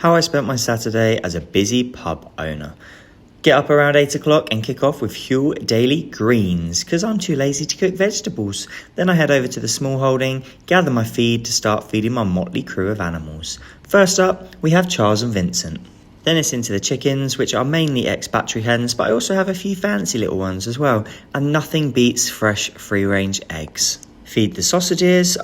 How I spent my Saturday as a busy pub owner. Get up around 8 o'clock and kick off with Huel Daily Greens, because I'm too lazy to cook vegetables. Then I head over to the small holding, gather my feed to start feeding my motley crew of animals. First up, we have Charles and Vincent. Then it's into the chickens, which are mainly ex-battery hens, but I also have a few fancy little ones as well. And nothing beats fresh free-range eggs. Feed the sausages,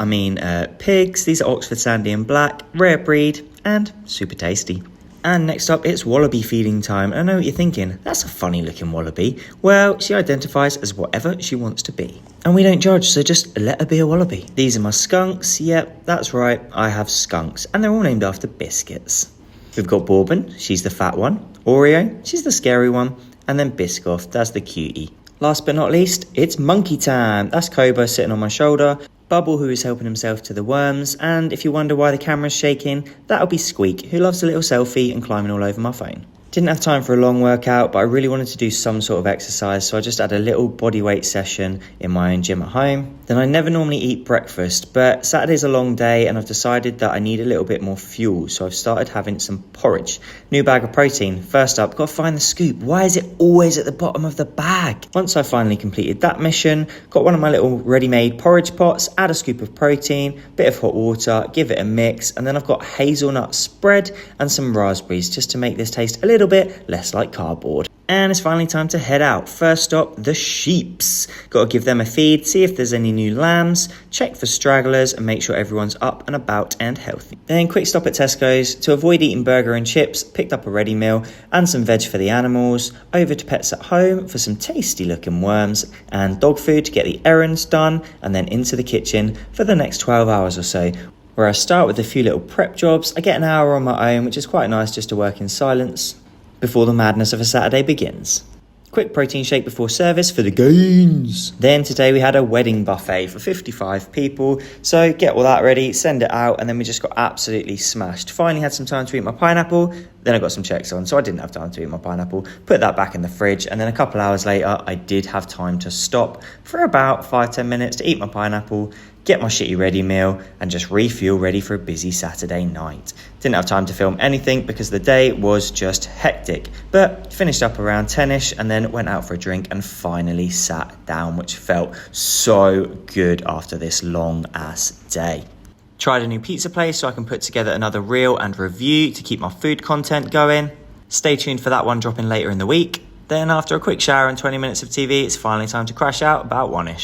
pigs. These are Oxford Sandy and Black, rare breed, and super tasty. And next up, it's wallaby feeding time. I know what you're thinking, that's a funny looking wallaby. Well, she identifies as whatever she wants to be. And we don't judge, so just let her be a wallaby. These are my skunks. Yep, that's right, I have skunks. And they're all named after biscuits. We've got Bourbon, she's the fat one. Oreo, she's the scary one. And then Biscoff, that's the cutie. Last but not least, it's monkey time. That's Cobra sitting on my shoulder. Bubble, who is helping himself to the worms, and if you wonder why the camera's shaking, that'll be Squeak, who loves a little selfie and climbing all over my phone. Didn't have time for a long workout, but I really wanted to do some sort of exercise, so I just had a little bodyweight session in my own gym at home. Then I never normally eat breakfast, but Saturday's a long day and I've decided that I need a little bit more fuel, so I've started having some porridge. New bag of protein. First up, got to find the scoop. Why is it always at the bottom of the bag? Once I finally completed that mission, got one of my little ready-made porridge pots, add a scoop of protein, bit of hot water, give it a mix, and then I've got hazelnut spread and some raspberries just to make this taste a little bit less like cardboard. And it's finally time to head out. First stop, the sheeps. Got to give them a feed, see if there's any new lambs, check for stragglers and make sure everyone's up and about and healthy. Then quick stop at Tesco's to avoid eating burger and chips, picked up a ready meal and some veg for the animals, over to Pets at Home for some tasty looking worms and dog food to get the errands done, and then into the kitchen for the next 12 hours or so, where I start with a few little prep jobs. I get an hour on my own, which is quite nice just to work in silence before the madness of a Saturday begins. Quick protein shake before service for the gains. Then today we had a wedding buffet for 55 people. So get all that ready, send it out, and then we just got absolutely smashed. Finally had some time to eat my pineapple. Then I got some checks on, so I didn't have time to eat my pineapple. Put that back in the fridge, and then a couple hours later, I did have time to stop for about 5-10 minutes to eat my pineapple, get my shitty ready meal, and just refuel ready for a busy Saturday night. Didn't have time to film anything because the day was just hectic, but finished up around 10ish and then went out for a drink and finally sat down, which felt so good after this long ass day. Tried a new pizza place so I can put together another reel and review to keep my food content going. Stay tuned for that one dropping later in the week. Then after a quick shower and 20 minutes of TV, it's finally time to crash out about 1ish.